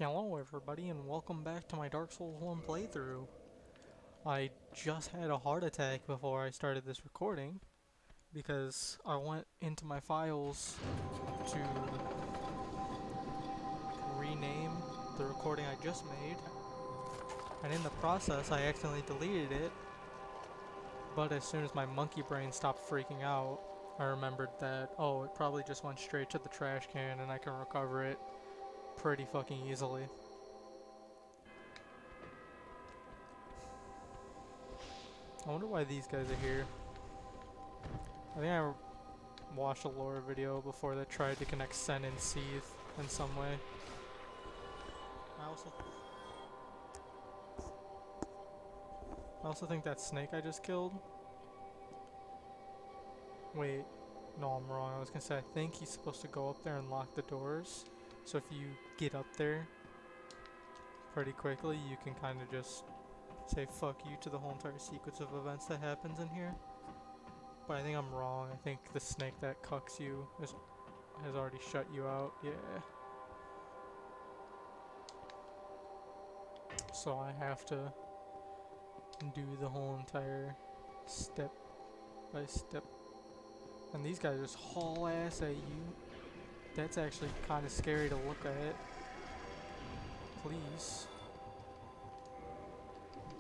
Hello everybody and welcome back to my Dark Souls 1 playthrough. I just had a heart attack before I started this recording because I went into my files to rename the recording I just made, and in the process I accidentally deleted it, but as soon as my monkey brain stopped freaking out, I remembered that, oh, it probably just went straight to the trash can and I can recover it pretty fucking easily. I wonder why these guys are here. I think I watched a lore video before that tried to connect Sen and Seath in some way. I also think that snake I just killed. Wait, no, I'm wrong. I was gonna say I think he's supposed to go up there and lock the doors. So if you get up there pretty quickly, you can kind of just say fuck you to the whole entire sequence of events that happens in here. But I think I'm wrong. I think the snake that cucks you has already shut you out. Yeah. So I have to do the whole entire step by step. And these guys just haul ass at you. That's actually kind of scary to look at. Please.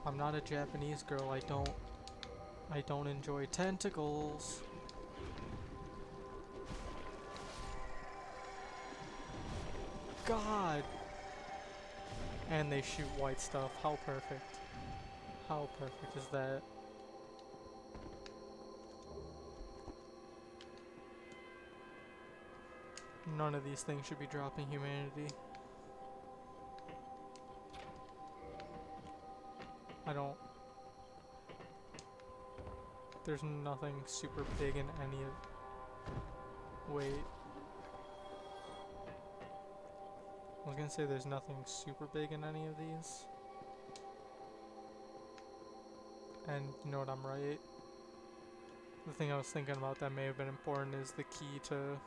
I'm not a Japanese girl. I don't enjoy tentacles. God. And they shoot white stuff. How perfect. How perfect is that? None of these things should be dropping humanity. I don't... There's nothing super big in any of... Wait. I was gonna say there's nothing super big in any of these. And you know what, I'm right. The thing I was thinking about that may have been important is the key to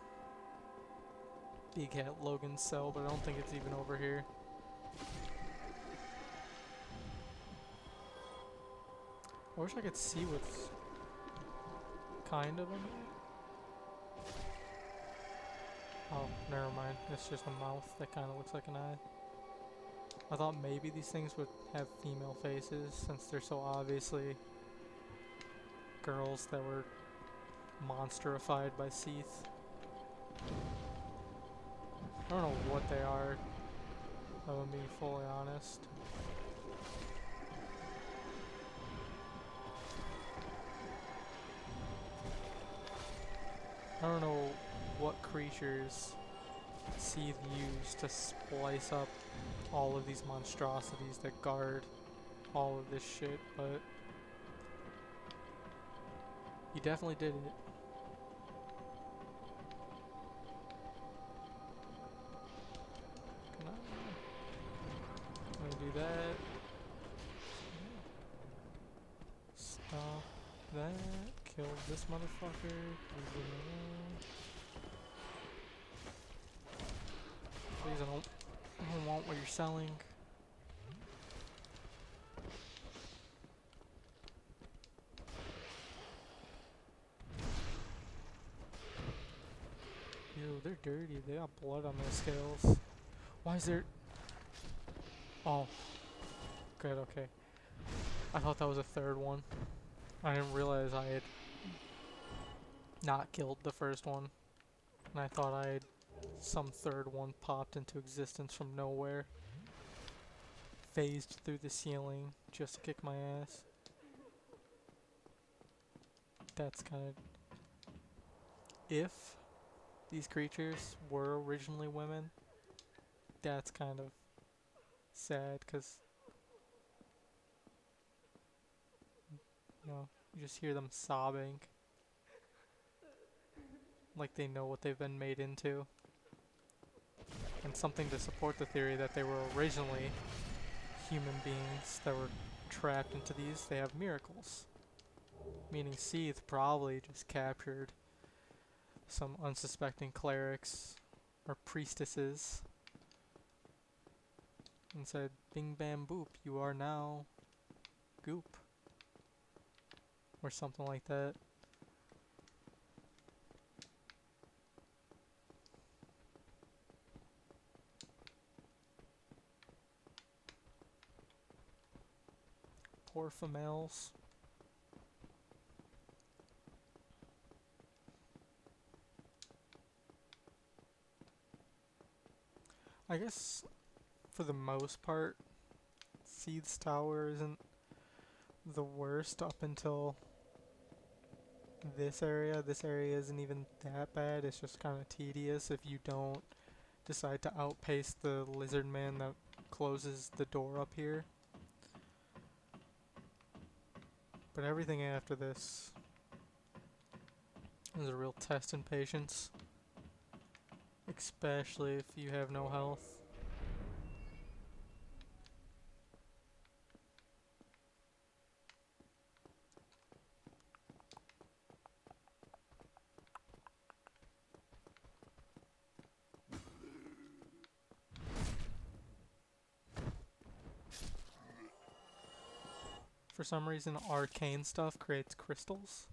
Big Hat Logan's cell, but I don't think it's even over here. I wish I could see what's kind of in here. Oh, never mind. It's just a mouth that kind of looks like an eye. I thought maybe these things would have female faces since they're so obviously girls that were monsterified by Seath. I don't know what they are, if I'm being fully honest. I don't know what creatures Seath used to splice up all of these monstrosities that guard all of this shit, but he definitely did it. I'm gonna do that. Stop that. Kill this motherfucker. Please, I don't want what you're selling. Ew, they're dirty. They got blood on their scales. Why is there... Oh. Good, okay. I thought that was a third one. I didn't realize I had not killed the first one. And I thought I had some third one popped into existence from nowhere. Phased through the ceiling just to kick my ass. That's kind of... If these creatures were originally women, that's kind of sad because, you know, you just hear them sobbing like they know what they've been made into. And something to support the theory that they were originally human beings that were trapped into these, they have miracles. Meaning Seath probably just captured some unsuspecting clerics or priestesses and said, "Bing bam boop, you are now goop," or something like that. Poor females. I guess for the most part, Seeth's Tower isn't the worst up until this area. This area isn't even that bad. It's just kind of tedious if you don't decide to outpace the lizard man that closes the door up here. But everything after this is a real test in patience. Especially if you have no health. For some reason, arcane stuff creates crystals.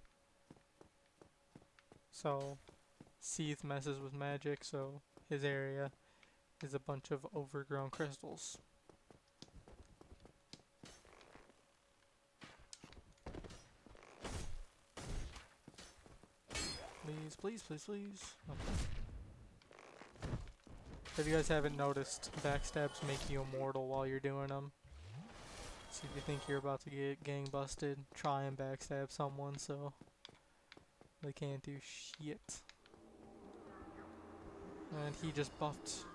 So, Seath messes with magic, so his area is a bunch of overgrown crystals. Please, please, please, please. Okay. If you guys haven't noticed, backstabs make you immortal while you're doing them. So if you think you're about to get gang busted, try and backstab someone so they can't do shit. And he just buffed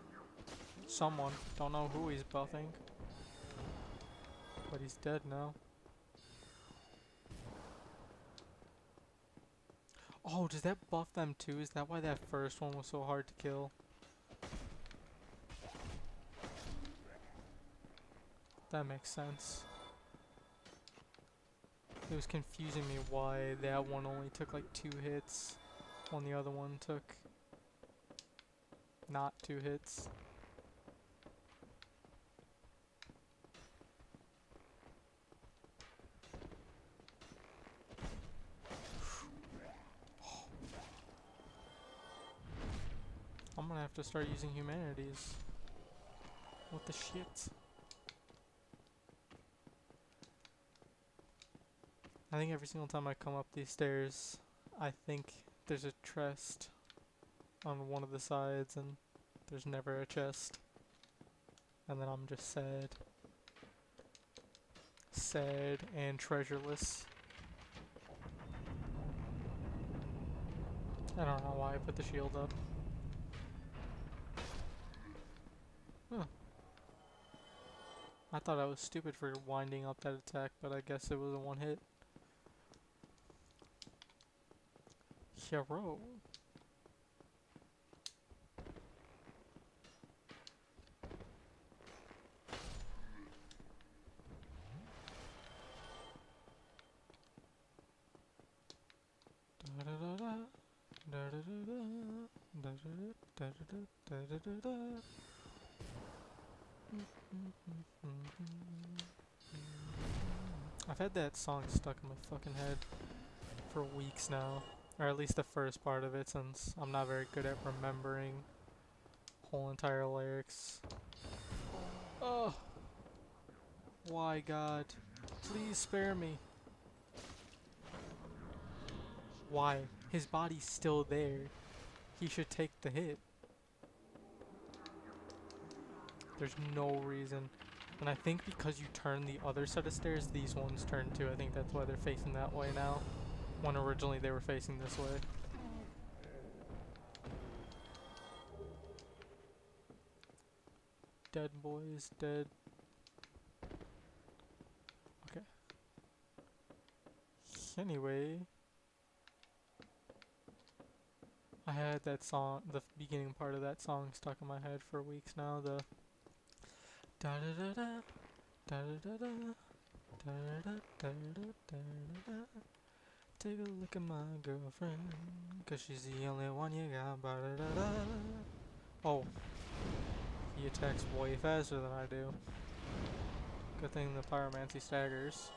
someone. Don't know who he's buffing. But he's dead now. Oh, does that buff them too? Is that why that first one was so hard to kill? That makes sense. It was confusing me why that one only took like 2 hits, when the other one took not 2 hits. I'm gonna have to start using humanities. What the shit? I think every single time I come up these stairs, I think there's a chest on one of the sides and there's never a chest. And then I'm just sad. Sad and treasureless. I don't know why I put the shield up. Huh. I thought I was stupid for winding up that attack, but I guess it was a one hit. Hero. I've had that song stuck in my fucking head for weeks now. Or at least the first part of it, since I'm not very good at remembering whole entire lyrics. Oh! Why, God? Please spare me. Why? His body's still there. He should take the hit. There's no reason. And I think because you turn the other set of stairs, these ones turn too. I think that's why they're facing that way now. When originally they were facing this way. Dead boys, dead. Okay. Anyway. I had that song, the beginning part of that song stuck in my head for weeks now. The da da da da da da da da da da da da. Take a look at my girlfriend, 'cause she's the only one you got. Ba da da da. Oh, He attacks way faster than I do. Good thing the pyromancy staggers.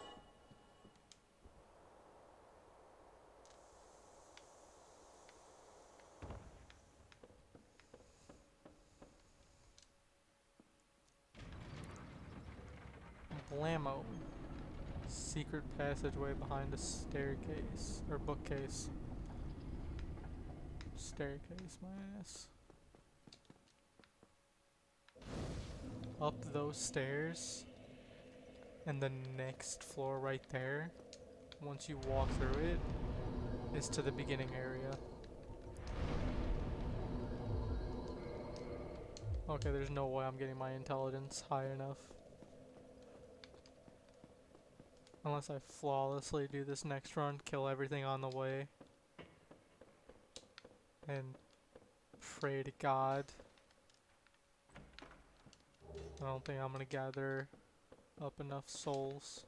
Blammo. Secret passageway behind a staircase. Or bookcase. Staircase, my ass. Up those stairs. And the next floor right there, once you walk through it, is to the beginning area. Okay, there's no way I'm getting my intelligence high enough. Unless I flawlessly do this next run, kill everything on the way, and pray to God. I don't think I'm gonna gather up enough souls.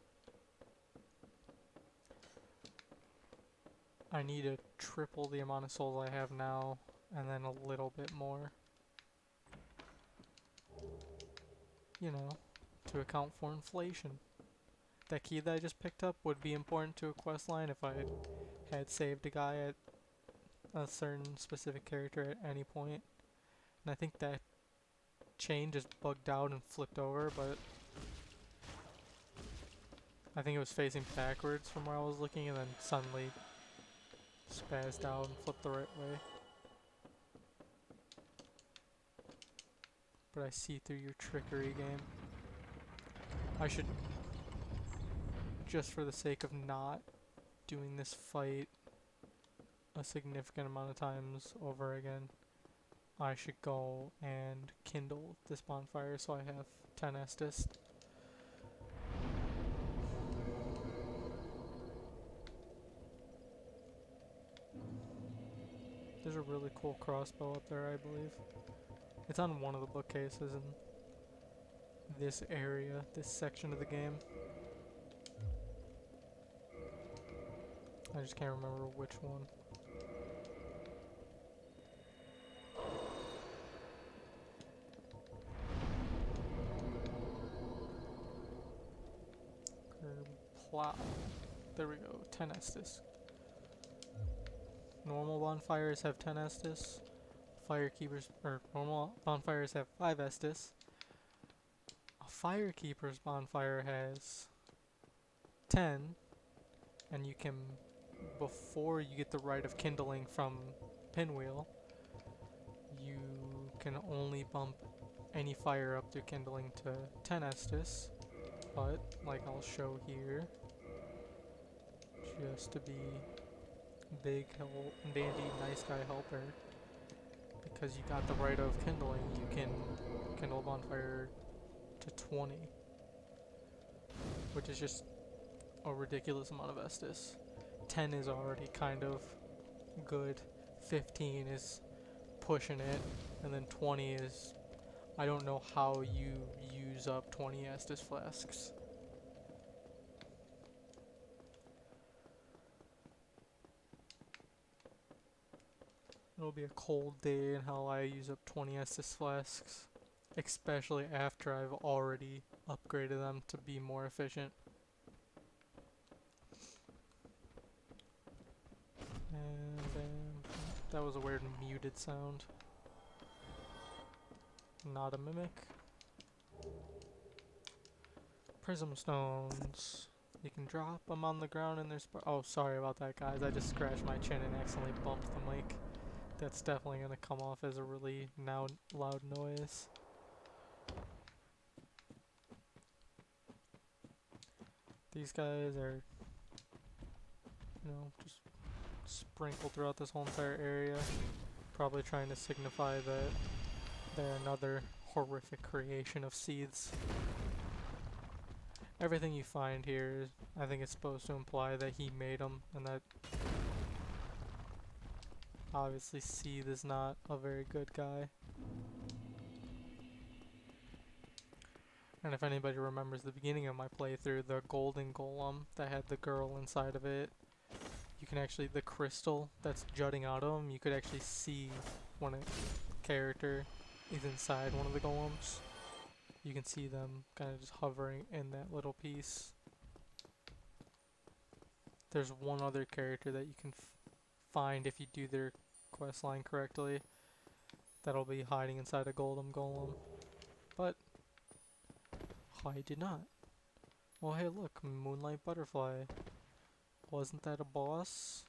I need to triple the amount of souls I have now, and then a little bit more. You know, to account for inflation. That key that I just picked up would be important to a quest line if I had saved a guy at a certain specific character at any point. And I think that chain just bugged out and flipped over, but I think it was facing backwards from where I was looking and then suddenly spazzed out and flipped the right way. But I see through your trickery, game. I should, just for the sake of not doing this fight a significant amount of times over again, I should go and kindle this bonfire so I have 10 Estus. There's a really cool crossbow up there, I believe. It's on one of the bookcases in this area, this section of the game. I just can't remember which one. Plow. There we go, 10 Estus. Normal bonfires have 10 Estus. Firekeepers, or normal bonfires have 5 Estus. A Firekeeper's bonfire has 10, and you can, before you get the right of kindling from Pinwheel, you can only bump any fire up to kindling to 10 Estus, but, like I'll show here, just to be big, dandy, nice guy helper, because you got the right of kindling, you can kindle bonfire to 20, which is just a ridiculous amount of Estus. 10 is already kind of good, 15 is pushing it, and then 20 is, I don't know how you use up 20 Estus flasks. It'll be a cold day in hell I use up 20 Estus flasks, especially after I've already upgraded them to be more efficient. And then that was a weird muted sound. Not a mimic. Prism stones. You can drop them on the ground and there's... Oh, sorry about that, guys. I just scratched my chin and accidentally bumped the mic. That's definitely going to come off as a really loud noise. These guys are, you know, just sprinkled throughout this whole entire area. Probably trying to signify that they're another horrific creation of Seeth's. Everything you find here, I think it's supposed to imply that he made them, and that obviously Seeth is not a very good guy. And if anybody remembers the beginning of my playthrough, the golden golem that had the girl inside of it, you can actually, the crystal that's jutting out of him, you could actually see when a character is inside one of the golems. You can see them kind of just hovering in that little piece. There's one other character that you can find if you do their quest line correctly. That'll be hiding inside a golem golem. But I did not. Well, hey, look, Moonlight Butterfly. Wasn't that a boss?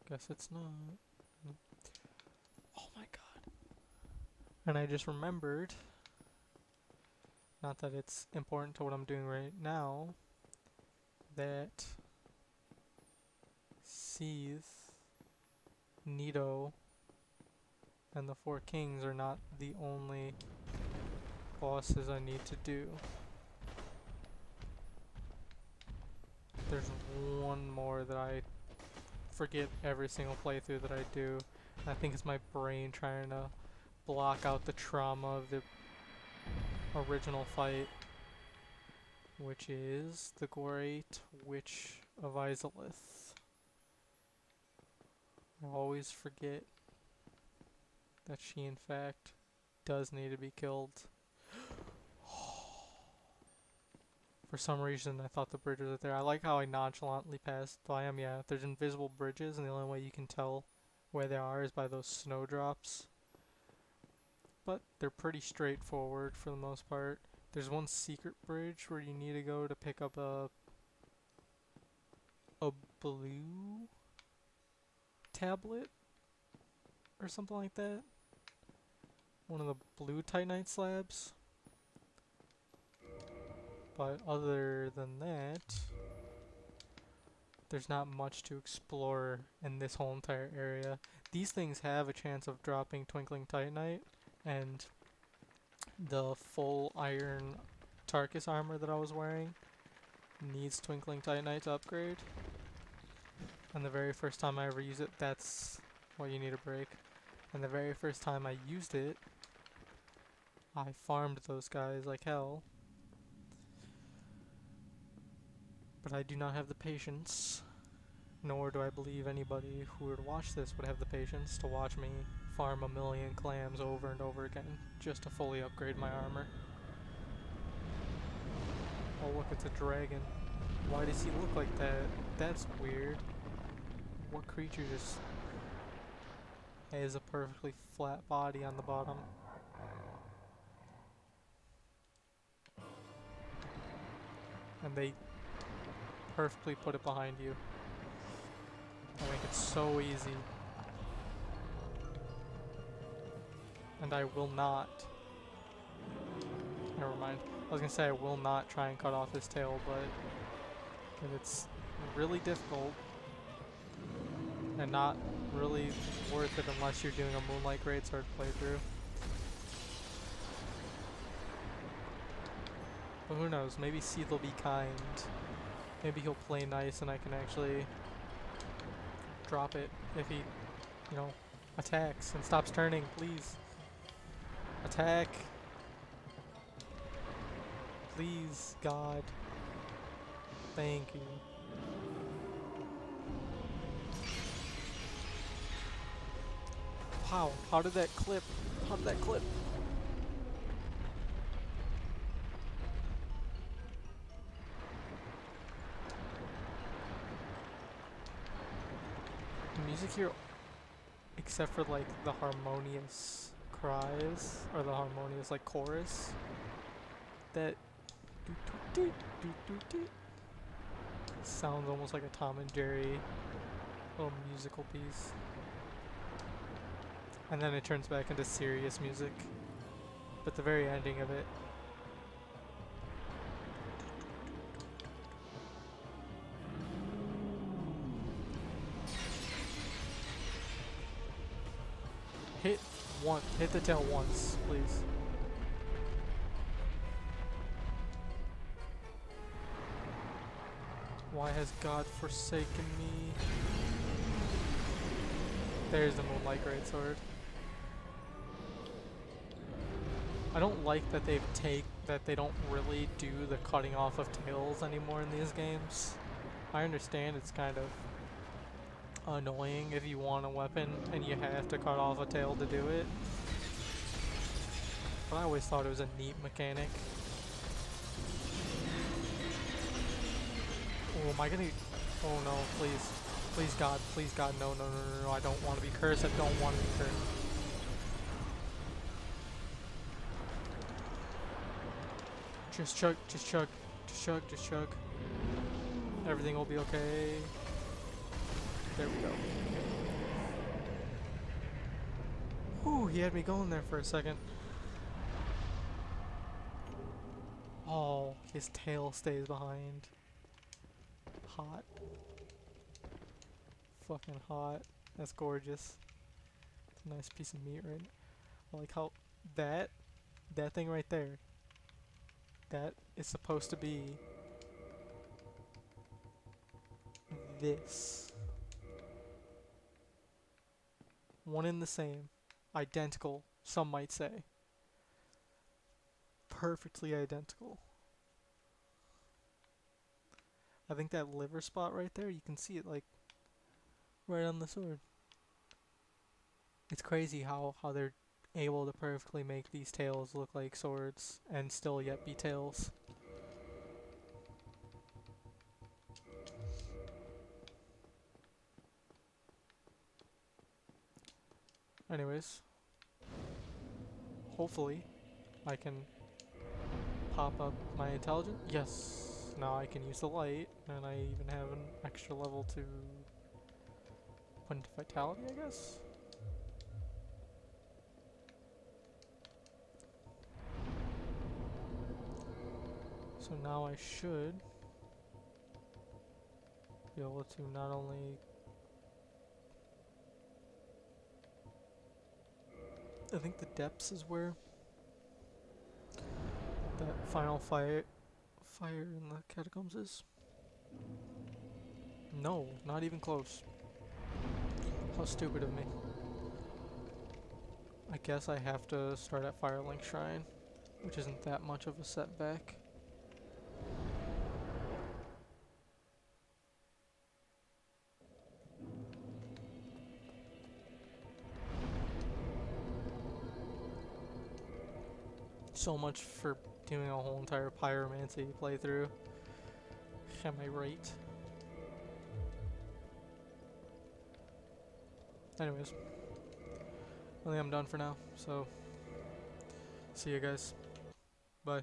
Guess it's not. Oh my god. And I just remembered, not that it's important to what I'm doing right now, that Seath, Nito, and the Four Kings are not the only bosses I need to do. There's one more that I forget every single playthrough that I do. I think it's my brain trying to block out the trauma of the original fight, which is the Great Witch of Izalith. I always forget that she in fact does need to be killed. For some reason I thought the bridges were there. I like how I nonchalantly passed by them. Yeah, there's invisible bridges and the only way you can tell where they are is by those snowdrops. But they're pretty straightforward for the most part. There's one secret bridge where you need to go to pick up a blue tablet or something like that. One of the blue Titanite slabs. But other than that, there's not much to explore in this whole entire area. These things have a chance of dropping Twinkling Titanite, and the full iron Tarkus armor that I was wearing needs Twinkling Titanite to upgrade. And the very first time I ever use it, that's what you need to break. And the very first time I used it, I farmed those guys like hell. But I do not have the patience, nor do I believe anybody who would watch this would have the patience to watch me farm 1,000,000 clams over and over again just to fully upgrade my armor. Oh look, it's a dragon. Why does he look like that? That's weird. What creature just has a perfectly flat body on the bottom? And they perfectly put it behind you. They make it so easy. And I will not. Never mind. I was gonna say I will not try and cut off his tail, but it's really difficult and not really worth it unless you're doing a Moonlight Greatsword playthrough. But who knows? Maybe Seath will be kind. Maybe he'll play nice and I can actually drop it if he, you know, attacks and stops turning, please. Attack. Please, God. Thank you. Wow, how did that clip? How did that clip? The music here, except for like the harmonious cries, or the harmonious like chorus, that sounds almost like a Tom and Jerry little musical piece. And then it turns back into serious music. But the very ending of it, hit the tail once, please. Why has God forsaken me? There's the Moonlight Greatsword. I don't like that they don't really do the cutting off of tails anymore in these games. I understand it's kind of annoying if you want a weapon and you have to cut off a tail to do it. But I always thought it was a neat mechanic. Oh, am I gonna... Oh no, please. Please God, no, no, no, no, no, I don't want to be cursed, I don't want to be cursed. Just chug, just chug, just chug, just chug. Everything will be okay. There we go. Ooh, he had me going there for a second. Oh, his tail stays behind. Hot. Fucking hot. That's gorgeous. It's a nice piece of meat right now. I like how that thing right there, that is supposed to be this. One and the same. Identical, some might say. Perfectly identical. I think that liver spot right there, you can see it like right on the sword. It's crazy how they're able to perfectly make these tails look like swords and still yet be tails. Anyways, hopefully I can pop up my intelligence. Yes, now I can use the light, and I even have an extra level to put into vitality, I guess. So now I should be able to not only... I think the depths is where that final fire in the catacombs is. No, not even close. How stupid of me. I guess I have to start at Firelink Shrine, which isn't that much of a setback. So much for doing a whole entire pyromancy playthrough. Am I right? Anyways, I think I'm done for now, so see you guys. Bye.